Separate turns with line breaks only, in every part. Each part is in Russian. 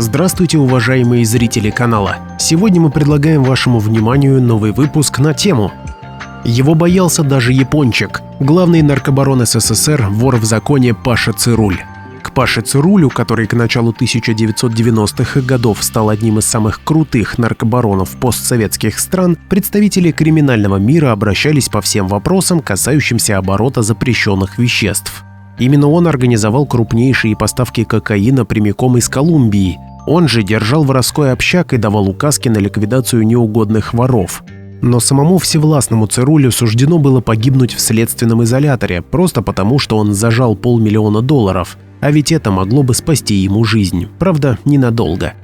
Здравствуйте, уважаемые зрители канала! Сегодня мы предлагаем вашему вниманию новый выпуск на тему «Его боялся даже япончик. Главный наркобарон СССР, вор в законе Паша Цируль». К Паше Цирулю, который к началу 1990-х годов стал одним из самых крутых наркобаронов постсоветских стран, представители криминального мира обращались по всем вопросам, касающимся оборота запрещенных веществ. Именно он организовал крупнейшие поставки кокаина прямиком из Колумбии. Он же держал воровской общак и давал указки на ликвидацию неугодных воров. Но самому всевластному Цирулю суждено было погибнуть в следственном изоляторе, просто потому, что он зажал $500 000. А ведь это могло бы спасти ему жизнь, правда, ненадолго.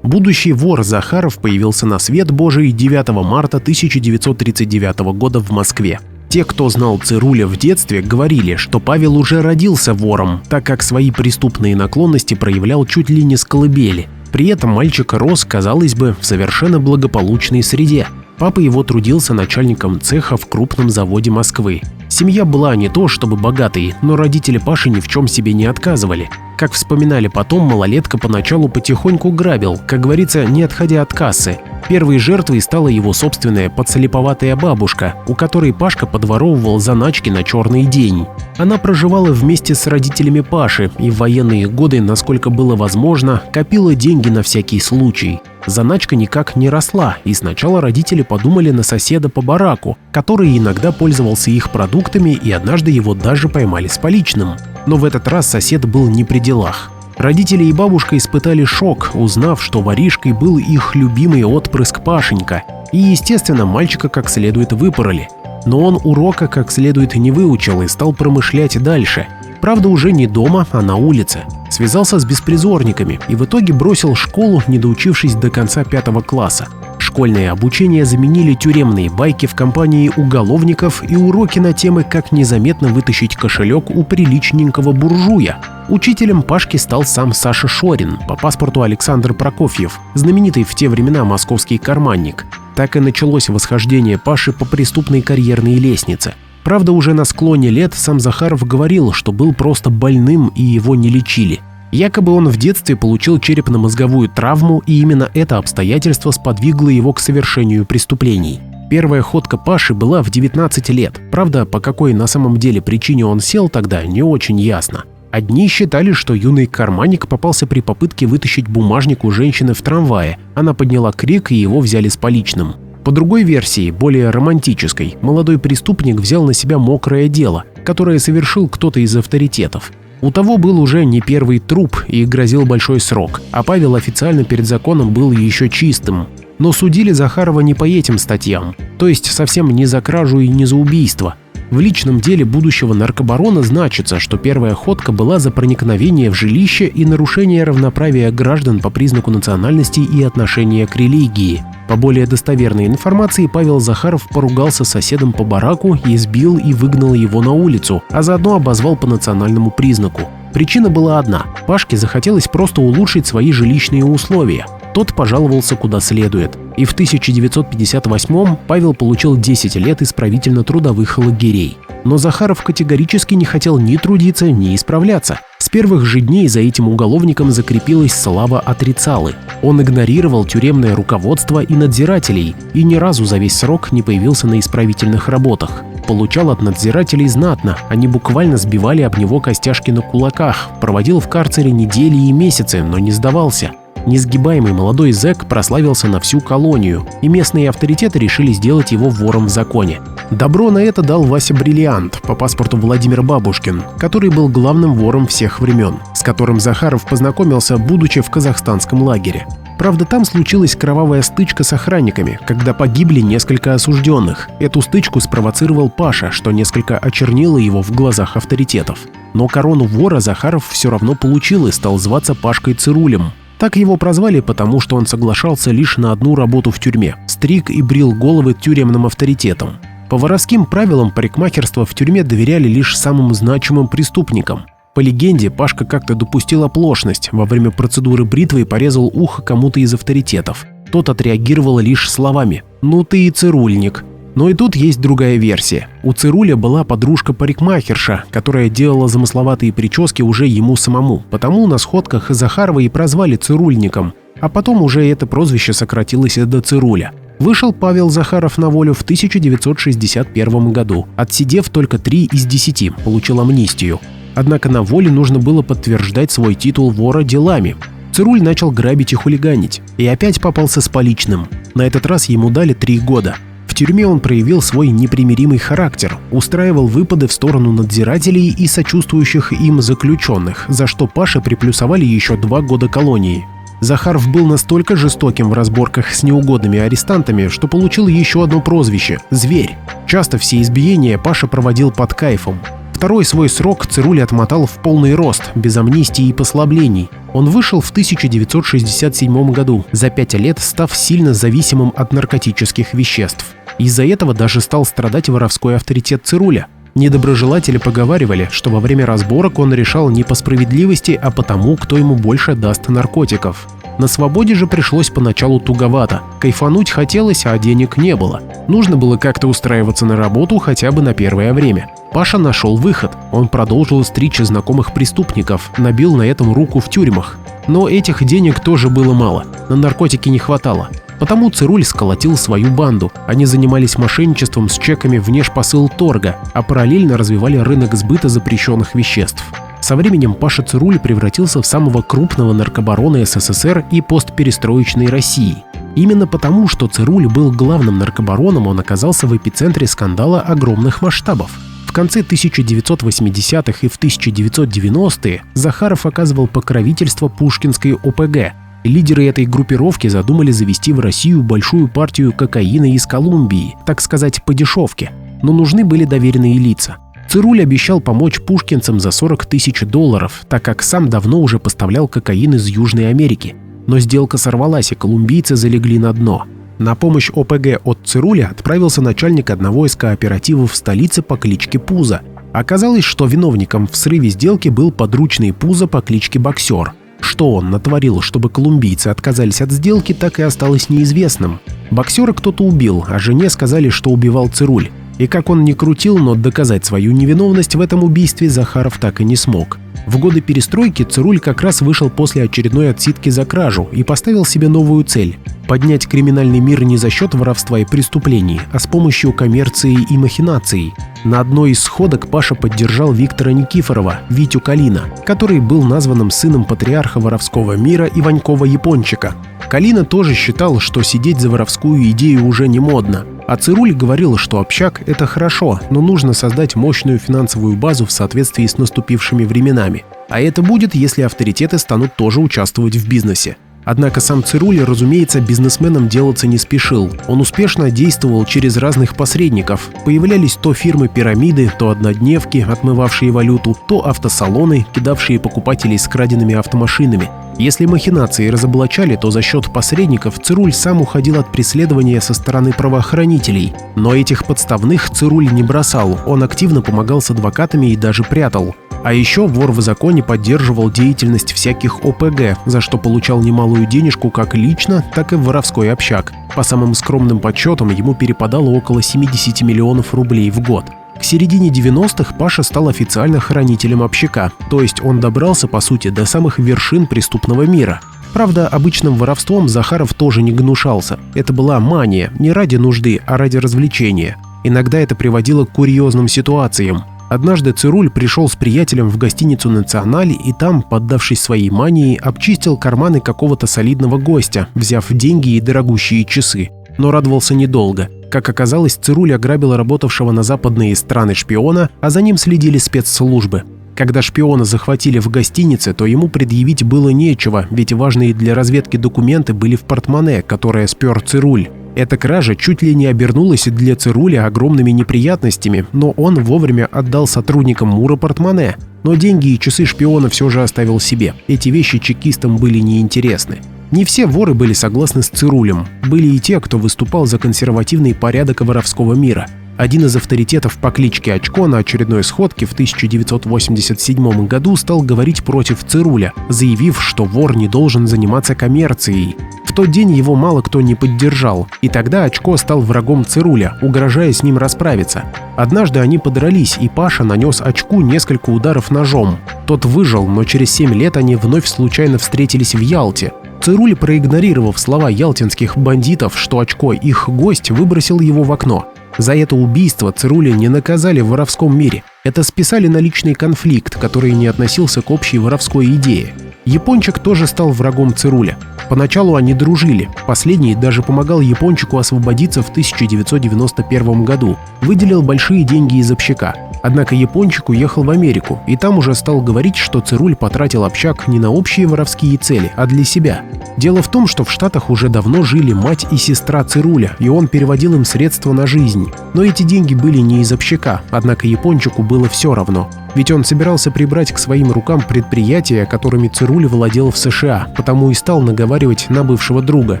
Будущий вор Захаров появился на свет Божий 9 марта 1939 года в Москве. Те, кто знал Цируля в детстве, говорили, что Павел уже родился вором, так как свои преступные наклонности проявлял чуть ли не с колыбели. При этом мальчик рос, казалось бы, в совершенно благополучной среде. Папа его трудился начальником цеха в крупном заводе Москвы. Семья была не то чтобы богатой, но родители Паши ни в чем себе не отказывали. Как вспоминали потом, малолетка поначалу потихоньку грабил, как говорится, не отходя от кассы. Первой жертвой стала его собственная подслеповатая бабушка, у которой Пашка подворовывал заначки на черный день. Она проживала вместе с родителями Паши и в военные годы, насколько было возможно, копила деньги на всякий случай. Заначка никак не росла, и сначала родители подумали на соседа по бараку, который иногда пользовался их продуктами, и однажды его даже поймали с поличным. Но в этот раз сосед был не при делах. Родители и бабушка испытали шок, узнав, что воришкой был их любимый отпрыск Пашенька, и, естественно, мальчика как следует выпороли. Но он урока как следует не выучил и стал промышлять дальше. Правда, уже не дома, а на улице. Связался с беспризорниками и в итоге бросил школу, не доучившись до конца 5 класса. Школьное обучение заменили тюремные байки в компании уголовников и уроки на темы, как незаметно вытащить кошелек у приличненького буржуя. Учителем Пашки стал сам Саша Шорин, по паспорту Александр Прокофьев, знаменитый в те времена московский карманник. Так и началось восхождение Паши по преступной карьерной лестнице. Правда, уже на склоне лет сам Захаров говорил, что был просто больным и его не лечили. Якобы он в детстве получил черепно-мозговую травму, и именно это обстоятельство сподвигло его к совершению преступлений. Первая ходка Паши была в 19 лет. Правда, по какой на самом деле причине он сел тогда, не очень ясно. Одни считали, что юный карманник попался при попытке вытащить бумажник у женщины в трамвае. Она подняла крик, и его взяли с поличным. По другой версии, более романтической, молодой преступник взял на себя мокрое дело, которое совершил кто-то из авторитетов. У того был уже не первый труп и грозил большой срок, а Павел официально перед законом был еще чистым. Но судили Захарова не по этим статьям, то есть совсем не за кражу и не за убийство. В личном деле будущего наркобарона значится, что первая ходка была за проникновение в жилище и нарушение равноправия граждан по признаку национальности и отношения к религии. По более достоверной информации, Павел Захаров поругался с соседом по бараку, избил и выгнал его на улицу, а заодно обозвал по национальному признаку. Причина была одна – Пашке захотелось просто улучшить свои жилищные условия. Тот пожаловался куда следует, и в 1958-м Павел получил 10 лет исправительно-трудовых лагерей. Но Захаров категорически не хотел ни трудиться, ни исправляться. С первых же дней за этим уголовником закрепилась слава отрицалы. Он игнорировал тюремное руководство и надзирателей, и ни разу за весь срок не появился на исправительных работах. Получал от надзирателей знатно, они буквально сбивали об него костяшки на кулаках, проводил в карцере недели и месяцы, но не сдавался. Несгибаемый молодой зэк прославился на всю колонию, и местные авторитеты решили сделать его вором в законе. Добро на это дал Вася Бриллиант, по паспорту Владимир Бабушкин, который был главным вором всех времен, с которым Захаров познакомился, будучи в казахстанском лагере. Правда, там случилась кровавая стычка с охранниками, когда погибли несколько осужденных. Эту стычку спровоцировал Паша, что несколько очернило его в глазах авторитетов. Но корону вора Захаров все равно получил и стал зваться Пашкой Цирулем. Так его прозвали, потому что он соглашался лишь на одну работу в тюрьме – стриг и брил головы тюремным авторитетам. По воровским правилам парикмахерства в тюрьме доверяли лишь самым значимым преступникам. По легенде, Пашка как-то допустил оплошность, во время процедуры бритвы порезал ухо кому-то из авторитетов. Тот отреагировал лишь словами «Ну ты и цирульник». Но и тут есть другая версия. У Цируля была подружка-парикмахерша, которая делала замысловатые прически уже ему самому, потому на сходках Захарова и прозвали Цирульником, а потом уже это прозвище сократилось до Цируля. Вышел Павел Захаров на волю в 1961 году, отсидев только 3 из 10, получил амнистию. Однако на воле нужно было подтверждать свой титул вора делами. Цируль начал грабить и хулиганить, и опять попался с поличным. На этот раз ему дали 3 года. В тюрьме он проявил свой непримиримый характер, устраивал выпады в сторону надзирателей и сочувствующих им заключенных, за что Паше приплюсовали еще 2 года колонии. Захаров был настолько жестоким в разборках с неугодными арестантами, что получил еще одно прозвище – «Зверь». Часто все избиения Паша проводил под кайфом. Второй свой срок Цируль отмотал в полный рост, без амнистии и послаблений. Он вышел в 1967 году, за 5 лет став сильно зависимым от наркотических веществ. Из-за этого даже стал страдать воровской авторитет Цируля. Недоброжелатели поговаривали, что во время разборок он решал не по справедливости, а по тому, кто ему больше даст наркотиков. На свободе же пришлось поначалу туговато. Кайфануть хотелось, а денег не было. Нужно было как-то устраиваться на работу хотя бы на первое время. Паша нашел выход. Он продолжил стричь знакомых преступников, набил на этом руку в тюрьмах. Но этих денег тоже было мало, на наркотики не хватало. Потому Цируль сколотил свою банду. Они занимались мошенничеством с чеками внешпосылторга, а параллельно развивали рынок сбыта запрещенных веществ. Со временем Паша Цируль превратился в самого крупного наркобарона СССР и постперестроечной России. Именно потому, что Цируль был главным наркобароном, он оказался в эпицентре скандала огромных масштабов. В конце 1980-х и в 1990-е Захаров оказывал покровительство пушкинской ОПГ. Лидеры этой группировки задумали завести в Россию большую партию кокаина из Колумбии, так сказать, по дешевке. Но нужны были доверенные лица. Цируль обещал помочь пушкинцам за $40 000, так как сам давно уже поставлял кокаин из Южной Америки. Но сделка сорвалась, и колумбийцы залегли на дно. На помощь ОПГ от Цируля отправился начальник одного из кооперативов в столице по кличке Пузо. Оказалось, что виновником в срыве сделки был подручный Пузо по кличке Боксер. Что он натворил, чтобы колумбийцы отказались от сделки, так и осталось неизвестным. Боксера кто-то убил, а жене сказали, что убивал Цируль. И как он ни крутил, но доказать свою невиновность в этом убийстве Захаров так и не смог. В годы перестройки Цируль как раз вышел после очередной отсидки за кражу и поставил себе новую цель – поднять криминальный мир не за счет воровства и преступлений, а с помощью коммерции и махинаций. На одной из сходок Паша поддержал Виктора Никифорова, Витю Калина, который был названным сыном патриарха воровского мира Иванькова-Япончика. Калина тоже считал, что сидеть за воровскую идею уже не модно. А Цируль говорил, что общак – это хорошо, но нужно создать мощную финансовую базу в соответствии с наступившими временами. А это будет, если авторитеты станут тоже участвовать в бизнесе. Однако сам Цируль, разумеется, бизнесменом делаться не спешил. Он успешно действовал через разных посредников. Появлялись то фирмы-пирамиды, то однодневки, отмывавшие валюту, то автосалоны, кидавшие покупателей с краденными автомашинами. Если махинации разоблачали, то за счет посредников Цируль сам уходил от преследования со стороны правоохранителей. Но этих подставных Цируль не бросал, он активно помогал с адвокатами и даже прятал. А еще вор в законе поддерживал деятельность всяких ОПГ, за что получал немалую денежку как лично, так и в воровской общак. По самым скромным подсчетам ему перепадало около 70 миллионов рублей в год. К середине 90-х Паша стал официально хранителем общака, то есть он добрался, по сути, до самых вершин преступного мира. Правда, обычным воровством Захаров тоже не гнушался. Это была мания, не ради нужды, а ради развлечения. Иногда это приводило к курьезным ситуациям. Однажды Цируль пришел с приятелем в гостиницу «Националь» и там, поддавшись своей мании, обчистил карманы какого-то солидного гостя, взяв деньги и дорогущие часы. Но радовался недолго. Как оказалось, Цируль ограбил работавшего на западные страны шпиона, а за ним следили спецслужбы. Когда шпиона захватили в гостинице, то ему предъявить было нечего, ведь важные для разведки документы были в портмоне, которое спер Цируль. Эта кража чуть ли не обернулась для Цируля огромными неприятностями, но он вовремя отдал сотрудникам МУРа портмоне. Но деньги и часы шпиона все же оставил себе. Эти вещи чекистам были неинтересны. Не все воры были согласны с Цирулем. Были и те, кто выступал за консервативный порядок воровского мира. Один из авторитетов по кличке Очко на очередной сходке в 1987 году стал говорить против Цируля, заявив, что вор не должен заниматься коммерцией. В тот день его мало кто не поддержал, и тогда Очко стал врагом Цируля, угрожая с ним расправиться. Однажды они подрались, и Паша нанес Очку несколько ударов ножом. Тот выжил, но через 7 лет они вновь случайно встретились в Ялте. Цируль, проигнорировав слова ялтинских бандитов, что Очко их гость, выбросил его в окно. За это убийство Цируля не наказали в воровском мире. Это списали на личный конфликт, который не относился к общей воровской идее. Япончик тоже стал врагом Цируля. Поначалу они дружили. Последний даже помогал Япончику освободиться в 1991 году, выделил большие деньги из общака. Однако Япончик уехал в Америку, и там уже стал говорить, что Цируль потратил общак не на общие воровские цели, а для себя. Дело в том, что в Штатах уже давно жили мать и сестра Цируля, и он переводил им средства на жизнь. Но эти деньги были не из общака, однако Япончику было все равно. Ведь он собирался прибрать к своим рукам предприятия, которыми Цируль владел в США, потому и стал наговаривать на бывшего друга.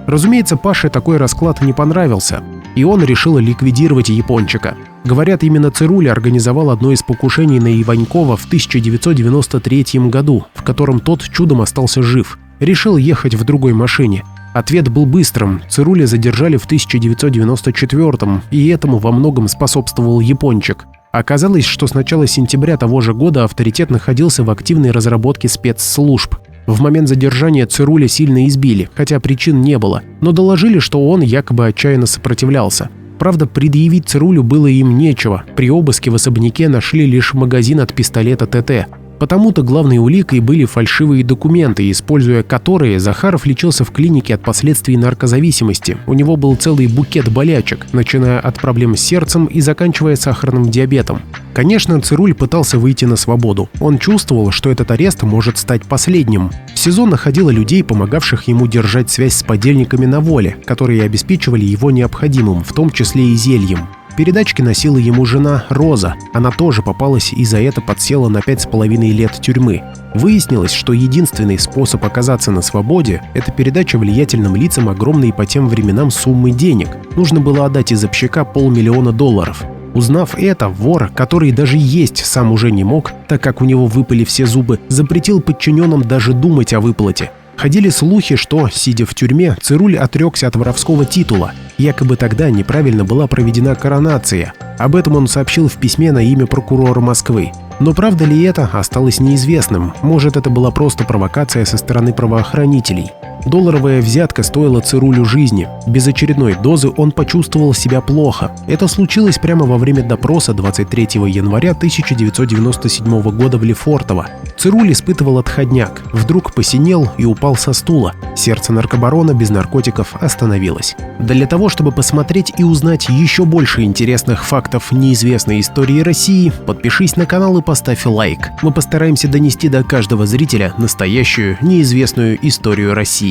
Разумеется, Паше такой расклад не понравился, и он решил ликвидировать Япончика. Говорят, именно Цируль организовал одно из покушений на Иванькова в 1993 году, в котором тот чудом остался жив. Решил ехать в другой машине. Ответ был быстрым. Цируля задержали в 1994-м, и этому во многом способствовал Япончик. Оказалось, что с начала сентября того же года авторитет находился в активной разработке спецслужб. В момент задержания Цируля сильно избили, хотя причин не было, но доложили, что он якобы отчаянно сопротивлялся. Правда, предъявить Цирулю было им нечего. При обыске в особняке нашли лишь магазин от пистолета ТТ. Потому-то главной уликой были фальшивые документы, используя которые Захаров лечился в клинике от последствий наркозависимости. У него был целый букет болячек, начиная от проблем с сердцем и заканчивая сахарным диабетом. Конечно, Цируль пытался выйти на свободу. Он чувствовал, что этот арест может стать последним. В СИЗО находило людей, помогавших ему держать связь с подельниками на воле, которые обеспечивали его необходимым, в том числе и зельем. Передачки носила ему жена Роза. Она тоже попалась и за это подсела на 5,5 лет тюрьмы. Выяснилось, что единственный способ оказаться на свободе – это передача влиятельным лицам огромной по тем временам суммы денег. Нужно было отдать из общака $500 000. Узнав это, вор, который даже есть сам уже не мог, так как у него выпали все зубы, запретил подчиненным даже думать о выплате. Ходили слухи, что, сидя в тюрьме, Цируль отрекся от воровского титула. Якобы тогда неправильно была проведена коронация. Об этом он сообщил в письме на имя прокурора Москвы. Но правда ли это, осталось неизвестным. Может, это была просто провокация со стороны правоохранителей. Долларовая взятка стоила Цирулю жизни. Без очередной дозы он почувствовал себя плохо. Это случилось прямо во время допроса 23 января 1997 года в Лефортово. Цируль испытывал отходняк, вдруг посинел и упал со стула. Сердце наркобарона без наркотиков остановилось. Для того, чтобы посмотреть и узнать еще больше интересных фактов неизвестной истории России, подпишись на канал и поставь лайк. Мы постараемся донести до каждого зрителя настоящую неизвестную историю России.